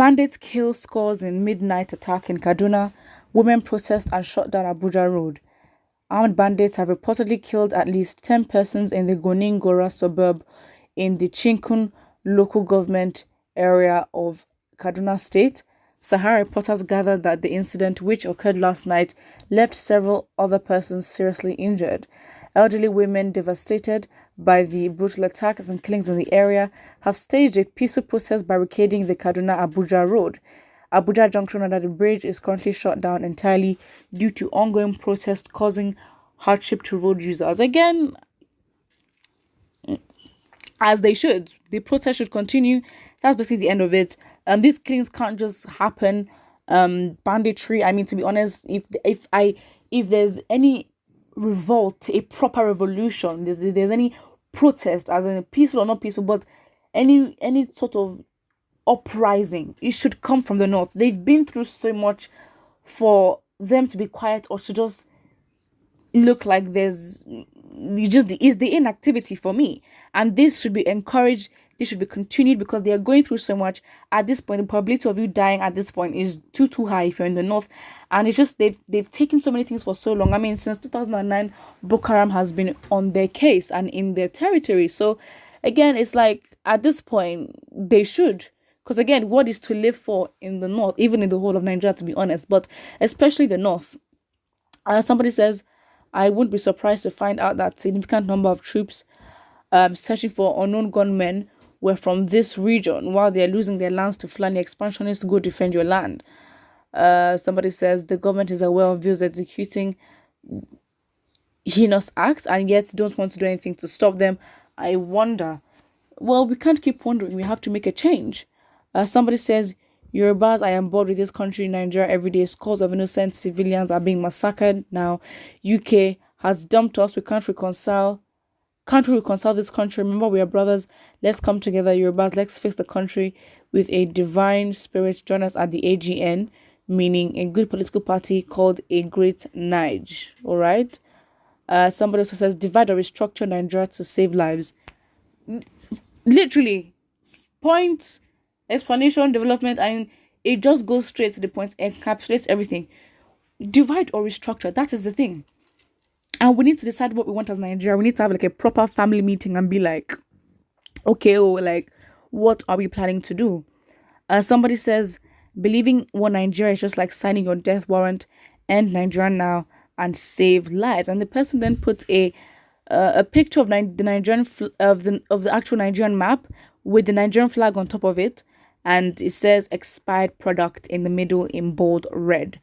Bandits kill scores in midnight attack in Kaduna. Women protest and shut down Abuja Road. Armed bandits have reportedly killed at least 10 persons in the Goningora suburb in the Chinkun local government area of Kaduna State. Sahara reporters gathered that the incident, which occurred last night, left several other persons seriously injured. Elderly women, devastated by the brutal attacks and killings in the area, have staged a peaceful protest barricading the Kaduna-Abuja road. Abuja Junction under the bridge is currently shut down entirely due to ongoing protests causing hardship to road users. Again, as they should. The protest should continue. That's basically the end of it. These killings can't just happen. Banditry. I mean, to be honest, if there's any revolt, a proper revolution, there's any protest, as in peaceful or not peaceful, but any sort of uprising, it should come from the north. They've been through so much for them to be quiet or to just look like there's is the inactivity for me. And this should be encouraged. This should be continued because they are going through so much. At this point, the probability of you dying at this point is too high if you're in the north. And it's just they've taken so many things for so long. I mean, since 2009, Boko Haram has been on their case and in their territory. So again, it's like at this point they should. Because again, what is to live for in the north, even in the whole of Nigeria, to be honest, but especially the north. Somebody says, I wouldn't be surprised to find out that significant number of troops searching for unknown gunmen were from this region while they're losing their lands to Fulani expansionists. Go defend your land. Somebody says the government is aware of those executing heinous acts and yet don't want to do anything to stop them. I wonder. Well, we can't keep wondering. We have to make a change. Somebody says, Yorubas, I am bored with this country, Nigeria, every day. Scores of innocent civilians are being massacred now. UK has dumped us. We can't reconcile. Can't we reconcile this country? Remember, we are brothers. Let's come together, Yorubas. Let's fix the country with a divine spirit. Join us at the AGN, meaning a good political party called a Great Nige. All right. Somebody also says, divide or restructure Nigeria to save lives. Literally, points, explanation, development, and it just goes straight to the point, encapsulates everything. Divide or restructure, that is the thing. And we need to decide what we want as Nigeria. We need to have like a proper family meeting and be like, okay, like, what are we planning to do? Somebody says, believing one Nigeria is just like signing your death warrant, end Nigeria now and save lives. And the person then puts a picture of the Nigerian of the actual Nigerian map with the Nigerian flag on top of it, and it says expired product in the middle in bold red.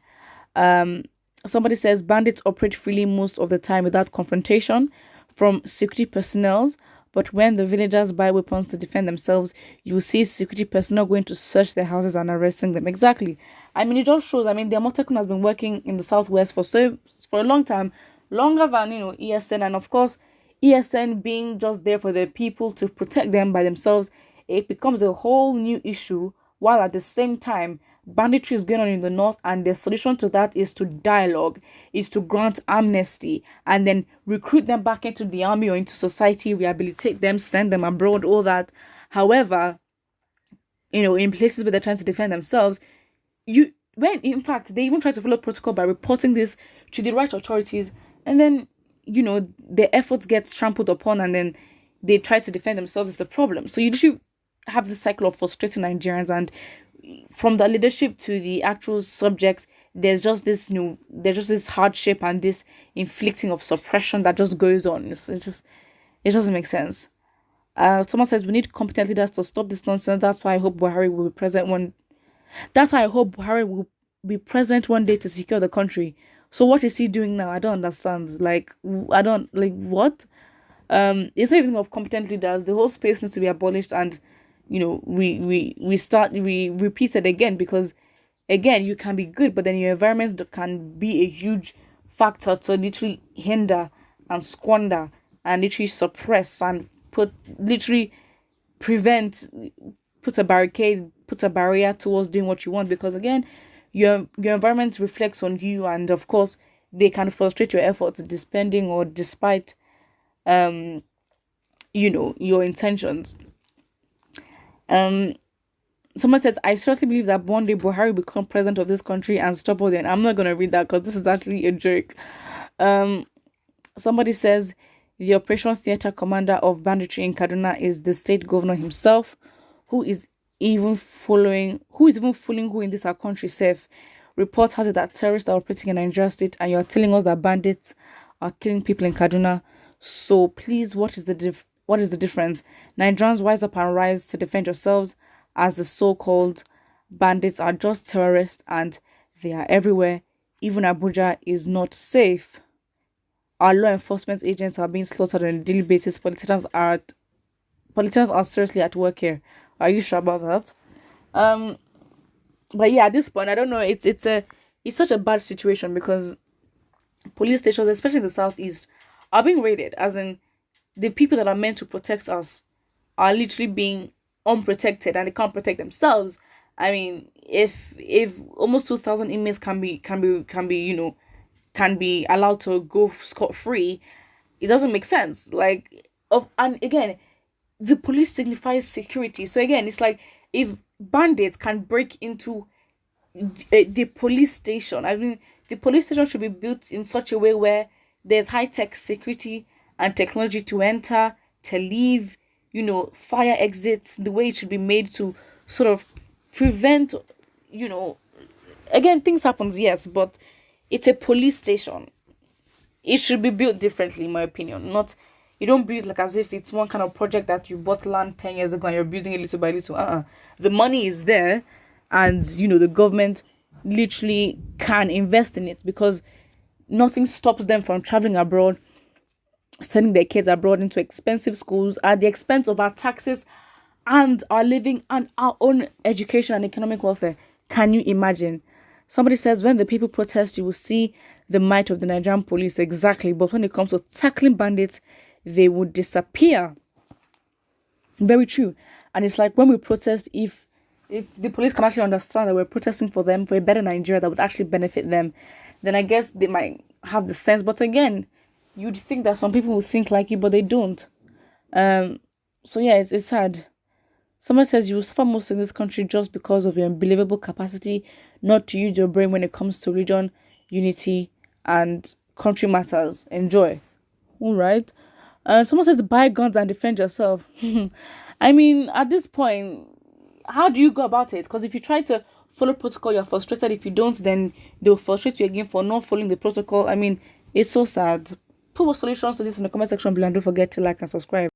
Somebody says bandits operate freely most of the time without confrontation from security personnel, but when the villagers buy weapons to defend themselves, you see security personnel going to search their houses and arresting them. Exactly. I mean, it just shows. I mean, the Amotekun has been working in the southwest for a long time, longer than ESN, and of course, ESN being just there for the people to protect them by themselves, it becomes a whole new issue. While at the same time, banditry is going on in the north, and the solution to that is to dialogue, is to grant amnesty, and then recruit them back into the army or into society, rehabilitate them, send them abroad, all that. However, in places where they're trying to defend themselves, when in fact they even try to follow protocol by reporting this to the right authorities, and then their efforts get trampled upon, and then they try to defend themselves, it's a problem. So you should have the cycle of frustrating Nigerians, and from the leadership to the actual subjects, there's just this hardship and this inflicting of suppression that just goes on. It doesn't make sense. Someone says we need competent leaders to stop this nonsense. That's why I hope Buhari will be present one day to secure the country. So what is he doing now? I don't understand. What? It's not even of competent leaders. The whole space needs to be abolished, and we repeat it again, because again, you can be good, but then your environment can be a huge factor to literally hinder and squander and literally suppress and put a barrier towards doing what you want, because again, your environment reflects on you, and of course they can frustrate your efforts depending or despite your intentions. Someone says, I seriously believe that one day Buhari will become president of this country and stop all the. I'm not gonna read that because this is actually a joke. Somebody says the operation theater commander of banditry in Kaduna is the state governor himself, who is even fooling who in this our country safe. Reports has it that terrorists are operating in Nigeria state, and you're telling us that bandits are killing people in Kaduna. So please, what is the difference? Nigerians, wise up and rise to defend yourselves, as the so-called bandits are just terrorists and they are everywhere. Even Abuja is not safe. Our law enforcement agents are being slaughtered on a daily basis. Politicians are seriously at work here. Are you sure about that? But yeah, at this point, I don't know. It's such a bad situation because police stations, especially in the southeast, are being raided. As in, the people that are meant to protect us are literally being unprotected and they can't protect themselves. I mean, if almost 2,000 inmates can be allowed to go scot-free, it doesn't make sense. And again, the police signifies security. So again, it's like if bandits can break into the police station, I mean, the police station should be built in such a way where there's high-tech security and technology to enter, to leave, fire exits, the way it should be made to sort of prevent, again, things happens, yes, but it's a police station. It should be built differently, in my opinion. Not, you don't build like as if it's one kind of project that you bought land 10 years ago and you're building it little by little. The money is there, and the government literally can invest in it because nothing stops them from traveling abroad, sending their kids abroad into expensive schools at the expense of our taxes and our living and our own education and economic welfare. Can you imagine? Somebody says, when the people protest, you will see the might of the Nigerian police. Exactly. But when it comes to tackling bandits, they would disappear. Very true. And it's like when we protest, if the police can actually understand that we're protesting for them, for a better Nigeria that would actually benefit them, then I guess they might have the sense. But again, you'd think that some people will think like you, but they don't. So yeah, it's sad. Someone says you will suffer most in this country just because of your unbelievable capacity not to use your brain when it comes to religion, unity, and country matters. Enjoy. All right. Someone says buy guns and defend yourself. I mean, at this point, how do you go about it? Because if you try to follow protocol, you're frustrated. If you don't, then they'll frustrate you again for not following the protocol. I mean, it's so sad. Put more solutions to this in the comment section below and don't forget to like and subscribe.